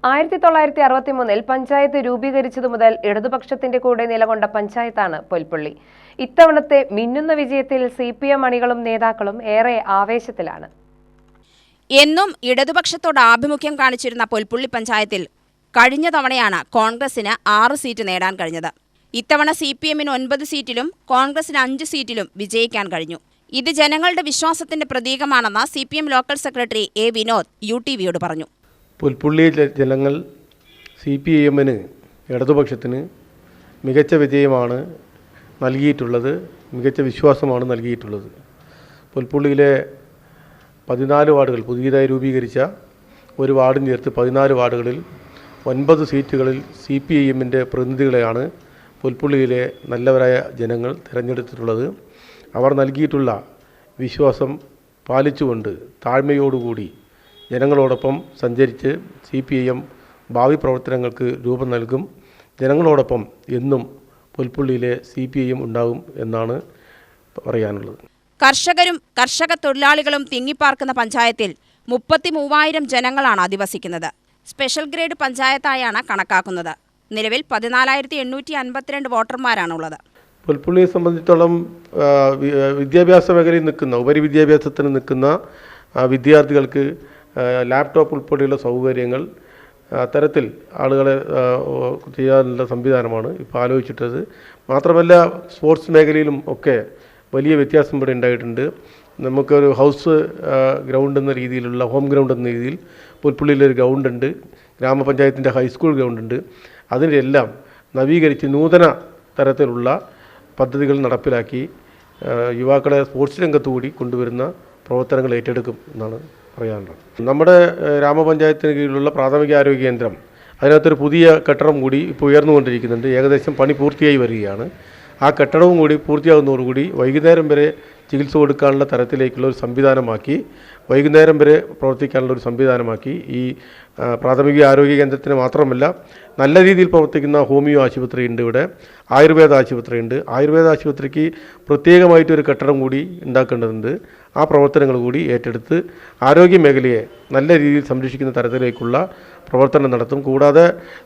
1963 പഞ്ചായത്ത് രൂപീകരിച്ചതു മുതൽ ഇടതുപക്ഷത്തിന്റെ കൂടെ നിലകൊണ്ട പഞ്ചായത്താണ് പൊൽപ്പുള്ളി. ഇത്തവണത്തെ മിന്നുന്ന വിജയത്തിൽ CPM അണികളും നേതാക്കളും ഏറെ ആവേശത്തിലാണ്. എന്നും ഇടതുപക്ഷത്തോട് ആഭിമുഖ്യം കാണിച്ചിരുന്ന പൊൽപ്പുള്ളി പഞ്ചായത്തിൽ കഴിഞ്ഞ തവണയാണ് കോൺഗ്രസിന് 6 സീറ്റ് നേടാൻ കഴിഞ്ഞത്. ഇത്തവണ CPMന് 9 സീറ്റിലും കോൺഗ്രസിന് 5 സീറ്റിലും വിജയിക്കാൻ കഴിഞ്ഞു. ഇത് ജനങ്ങളുടെ വിശ്വാസത്തിന്റെ പ്രതീകമാണെന്ന് CPM local secretary A. Vinod UTVയോട് പറഞ്ഞു. പുൽപ്പുള്ളി ജനങ്ങൾ CPMന് ഇടതുപക്ഷത്തിന് മികച്ച വിജയമാണ് നൽകിയിട്ടുള്ളത്, മികച്ച വിശ്വാസമാണ് നൽകിയിട്ടുള്ളത്. പുൽപ്പുള്ളിയിലെ 14 വാർഡുകൾ പുതിയതായി രൂപീകരിച്ച ഒരു വാർഡും ചേർത്ത് 14 വാർഡുകളിൽ 9 സീറ്റുകളിൽ CPMൻ്റെ പ്രതിനിധികളെയാണ് പുൽപ്പുള്ളിയിലെ നല്ലവരായ ജനങ്ങൾ തിരഞ്ഞെടുത്തിട്ടുള്ളത്. അവർ നൽകിയിട്ടുള്ള വിശ്വാസം പാലിച്ചുകൊണ്ട് താഴ്മയോടുകൂടി ജനങ്ങളോടൊപ്പം സഞ്ചരിച്ച് CPM ഭാവി പ്രവർത്തനങ്ങൾക്ക് രൂപം നൽകും. ജനങ്ങളോടൊപ്പം എന്നും പുൽപ്പുള്ളിയിലെ CPM ഉണ്ടാകും എന്നാണ് പറയാനുള്ളത്. കർഷകരും കർഷക തൊഴിലാളികളും തിങ്ങിപ്പാർക്കുന്ന പഞ്ചായത്തിൽ 33,000 ജനങ്ങളാണ് അധിവസിക്കുന്നത്. സ്പെഷ്യൽ ഗ്രേഡ് പഞ്ചായത്തായാണ് കണക്കാക്കുന്നത്. നിലവിൽ 14,852 വോട്ടർമാരാണുള്ളത്. പുൽപ്പുള്ളിയെ സംബന്ധിച്ചിടത്തോളം വിദ്യാഭ്യാസ മേഖലയിൽ നിൽക്കുന്ന ഉപരിവിദ്യാഭ്യാസത്തിന് നിൽക്കുന്ന വിദ്യാർത്ഥികൾക്ക് ലാപ്ടോപ്പ് ഉൾപ്പെടെയുള്ള സൗകര്യങ്ങൾ അത്തരത്തിൽ ആളുകളെ ചെയ്യാനുള്ള സംവിധാനമാണ് ഇപ്പോൾ ആലോചിച്ചിട്ടത്. മാത്രമല്ല സ്പോർട്സ് മേഖലയിലും ഒക്കെ വലിയ വ്യത്യാസം ഇവിടെ ഉണ്ടായിട്ടുണ്ട്. നമുക്കൊരു ഹൗസ് ഗ്രൗണ്ട് എന്ന രീതിയിലുള്ള ഹോം ഗ്രൗണ്ട് എന്ന രീതിയിൽ പുൽപ്പുള്ളിയിലൊരു ഗ്രൗണ്ടുണ്ട്, ഗ്രാമപഞ്ചായത്തിൻ്റെ ഹൈസ്കൂൾ ഗ്രൗണ്ടുണ്ട്. അതിൻ്റെ എല്ലാം നവീകരിച്ച് നൂതന തരത്തിലുള്ള പദ്ധതികൾ നടപ്പിലാക്കി യുവാക്കളെ സ്പോർട്സ് രംഗത്തുകൂടി കൊണ്ടുവരുന്ന പ്രവർത്തനങ്ങൾ ഏറ്റെടുക്കും എന്നാണ് പറയാനുള്ളത്. നമ്മുടെ ഗ്രാമപഞ്ചായത്തിന് കീഴിലുള്ള പ്രാഥമിക ആരോഗ്യ കേന്ദ്രം, അതിനകത്തൊരു പുതിയ കെട്ടിടം കൂടി ഇപ്പോൾ ഉയർന്നുകൊണ്ടിരിക്കുന്നുണ്ട്. ഏകദേശം പണി പൂർത്തിയായി വരികയാണ്. ആ കെട്ടിടവും കൂടി പൂർത്തിയാകുന്നതോടുകൂടി വൈകുന്നേരം വരെ ചികിത്സ കൊടുക്കാനുള്ള തരത്തിലേക്കുള്ള ഒരു സംവിധാനമാക്കി, വൈകുന്നേരം വരെ പ്രവർത്തിക്കാനുള്ള ഒരു സംവിധാനമാക്കി ഈ പ്രാഥമിക ആരോഗ്യ കേന്ദ്രത്തിന് മാത്രമല്ല നല്ല രീതിയിൽ പ്രവർത്തിക്കുന്ന ഹോമിയോ ആശുപത്രിയുണ്ട്, ഇവിടെ ആയുർവേദ ആശുപത്രിയുണ്ട്. ആയുർവേദ ആശുപത്രിക്ക് പ്രത്യേകമായിട്ടൊരു കെട്ടിടം കൂടി ഉണ്ടാക്കേണ്ടതുണ്ട്. ആ പ്രവർത്തനങ്ങൾ കൂടി ഏറ്റെടുത്ത് ആരോഗ്യ മേഖലയെ നല്ല രീതിയിൽ സംരക്ഷിക്കുന്ന തരത്തിലേക്കുള്ള പ്രവർത്തനം നടത്തും. കൂടാതെ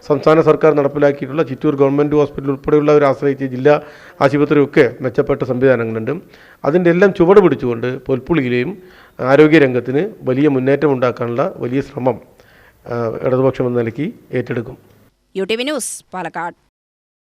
സംസ്ഥാന സർക്കാർ നടപ്പിലാക്കിയിട്ടുള്ള ചിറ്റൂർ ഗവൺമെൻറ് ഹോസ്പിറ്റൽ ഉൾപ്പെടെയുള്ളവരെ ആശ്രയിച്ച് ജില്ലാ ആശുപത്രിയൊക്കെ മെച്ചപ്പെട്ട സംവിധാനങ്ങളുണ്ട്. അതിൻ്റെ എല്ലാം ചുവട് പിടിച്ചുകൊണ്ട് പുൽപ്പുള്ളിയിലെയും ആരോഗ്യരംഗത്തിന് വലിയ മുന്നേറ്റം ഉണ്ടാക്കാനുള്ള വലിയ ശ്രമം ഇടതുപക്ഷം എന്ന നിലയ്ക്ക് ഏറ്റെടുക്കും. UTV news, Palakkad.